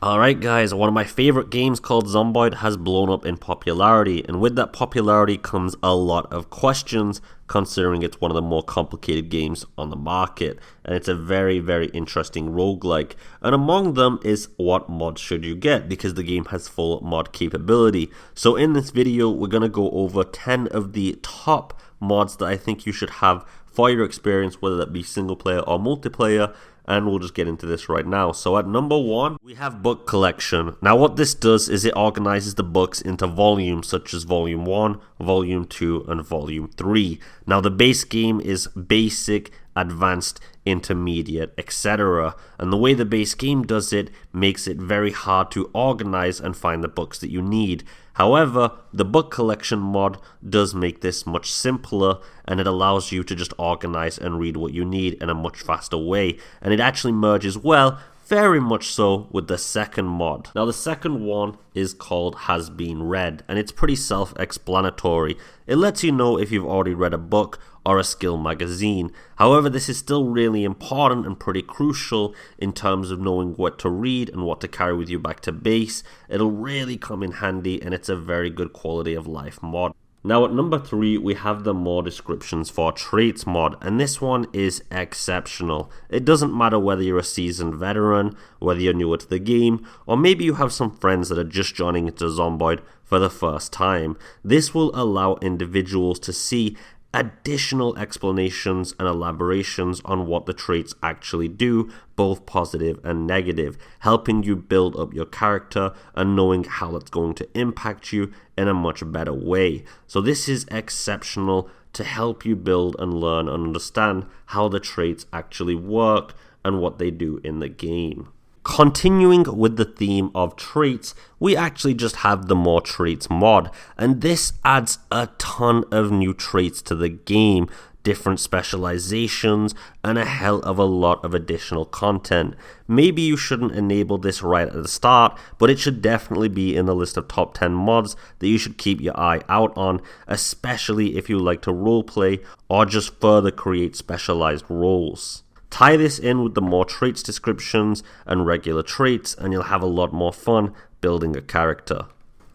Alright guys, one of my favorite games called Zomboid has blown up in popularity, and with that popularity comes a lot of questions, considering it's one of the more complicated games on the market, and it's a very interesting roguelike. And among them is what mods should you get, because the game has full mod capability. So in this video we're going to go over 10 of the top mods that I think you should have for your experience, whether that be single player or multiplayer. And we'll just get into this right now. So at number 1, we have book collection. Now what this does is it organizes the books into volumes such as volume 1, volume 2, and volume 3. Now the base game is basic, advanced, intermediate, etc. And the way the base game does it makes it very hard to organize and find the books that you need. However, the book collection mod does make this much simpler, and it allows you to just organize and read what you need in a much faster way. And it actually merges well, very much so, with the second mod. Now the second one is called Has Been Read, and it's pretty self-explanatory. It lets you know if you've already read a book or a skill magazine. However, this is still really important and pretty crucial in terms of knowing what to read and what to carry with you back to base. It'll really come in handy, and it's a very good quality of life mod. Now at number 3, we have the more descriptions for traits mod, and this one is exceptional. It doesn't matter whether you're a seasoned veteran, whether you're newer to the game, or maybe you have some friends that are just joining into Zomboid for the first time. This will allow individuals to see additional explanations and elaborations on what the traits actually do, both positive and negative, helping you build up your character and knowing how it's going to impact you in a much better way. So this is exceptional to help you build and learn and understand how the traits actually work and what they do in the game. Continuing with the theme of traits, we actually just have the more traits mod, and this adds a ton of new traits to the game, different specializations, and a hell of a lot of additional content. Maybe you shouldn't enable this right at the start, but it should definitely be in the list of top 10 mods that you should keep your eye out on, especially if you like to roleplay or just further create specialized roles. Tie this in with the more traits descriptions and regular traits, and you'll have a lot more fun building a character.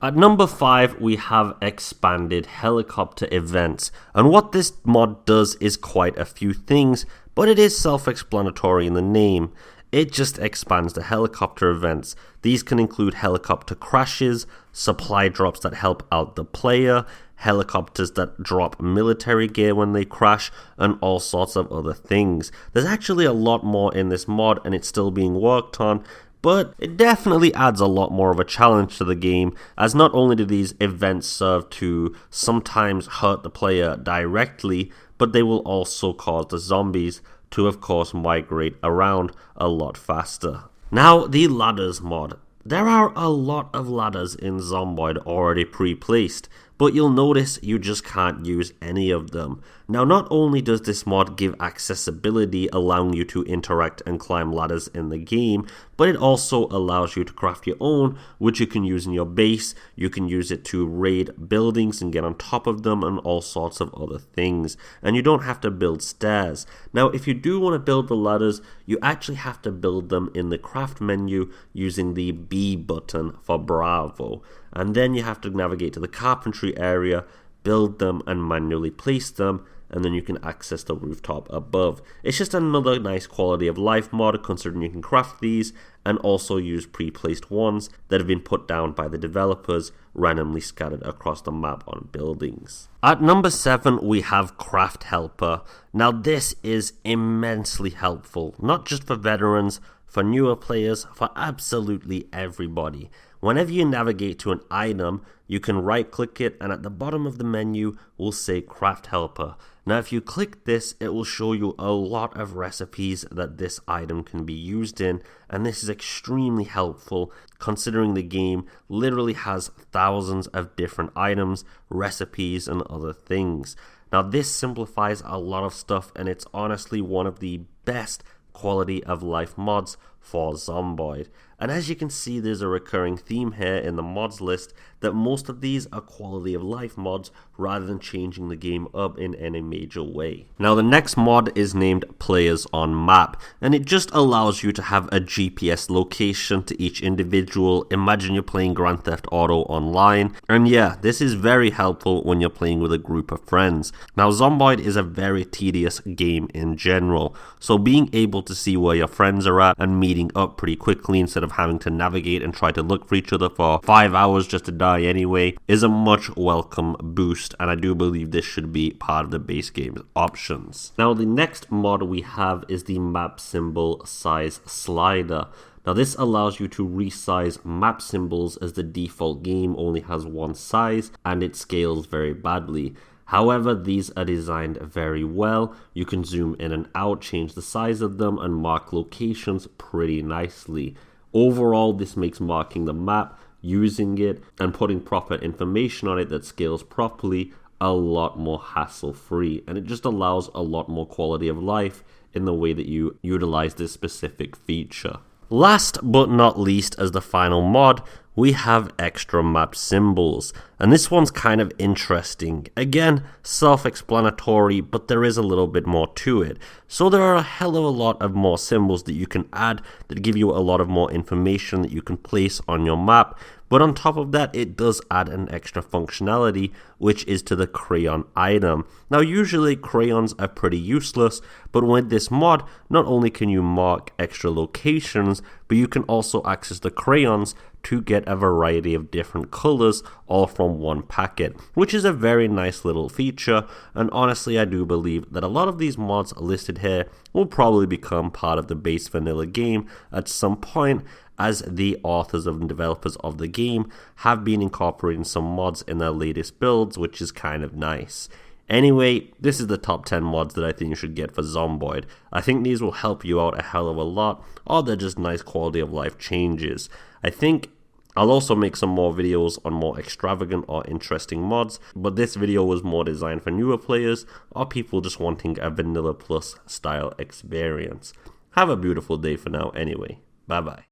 At number 5, we have expanded helicopter events, and what this mod does is quite a few things, but it is self-explanatory in the name. It just expands the helicopter events. These can include helicopter crashes, supply drops that help out the player, helicopters that drop military gear when they crash, and all sorts of other things. There's actually a lot more in this mod, and it's still being worked on, but it definitely adds a lot more of a challenge to the game, as not only do these events serve to sometimes hurt the player directly, but they will also cause the zombies to of course migrate around a lot faster. Now the ladders mod. There are a lot of ladders in Zomboid already pre-placed, but you'll notice you just can't use any of them. Now not only does this mod give accessibility, allowing you to interact and climb ladders in the game, but it also allows you to craft your own, which you can use in your base. You can use it to raid buildings and get on top of them and all sorts of other things. And you don't have to build stairs. Now if you do want to build the ladders, you actually have to build them in the craft menu using the B button for Bravo. And then you have to navigate to the carpentry area, build them and manually place them, and then you can access the rooftop above. It's just another nice quality of life mod, considering you can craft these and also use pre-placed ones that have been put down by the developers, randomly scattered across the map on buildings. At number 7, we have Craft Helper. Now this is immensely helpful, not just for veterans, for newer players, for absolutely everybody. Whenever you navigate to an item, you can right click it, and at the bottom of the menu will say Craft Helper. Now if you click this, it will show you a lot of recipes that this item can be used in, and this is extremely helpful considering the game literally has thousands of different items, recipes, and other things. Now this simplifies a lot of stuff, and it's honestly one of the best quality of life mods for Zomboid. And as you can see, there's a recurring theme here in the mods list that most of these are quality of life mods rather than changing the game up in any major way. Now the next mod is named Players on Map, and it just allows you to have a GPS location to each individual. Imagine you're playing Grand Theft Auto online, and yeah, this is very helpful when you're playing with a group of friends. Now Zomboid is a very tedious game in general, so being able to see where your friends are at and meeting up pretty quickly instead of having to navigate and try to look for each other for 5 hours just to die anyway is a much welcome boost, and I do believe this should be part of the base game's options. Now the next mod we have is the map symbol size slider. Now this allows you to resize map symbols as the default game only has one size and it scales very badly. However, these are designed very well. You can zoom in and out, change the size of them, and mark locations pretty nicely. Overall, this makes marking the map, using it, and putting proper information on it that scales properly a lot more hassle-free, and it just allows a lot more quality of life in the way that you utilize this specific feature. Last but not least, as the final mod, we have extra map symbols, and this one's kind of interesting. Again, self-explanatory, but there is a little bit more to it. So there are a hell of a lot of more symbols that you can add that give you a lot of more information that you can place on your map. But on top of that, it does add an extra functionality, which is to the crayon item. Now usually crayons are pretty useless, but with this mod, not only can you mark extra locations, but you can also access the crayons to get a variety of different colors all from one packet, which is a very nice little feature. And honestly, I do believe that a lot of these mods listed here will probably become part of the base vanilla game at some point, as the authors and developers of the game have been incorporating some mods in their latest builds, which is kind of nice. Anyway, this is the top 10 mods that I think you should get for Zomboid. I think these will help you out a hell of a lot, or they're just nice quality of life changes. I think I'll also make some more videos on more extravagant or interesting mods, but this video was more designed for newer players or people just wanting a vanilla plus style experience. Have a beautiful day for now anyway. Bye bye.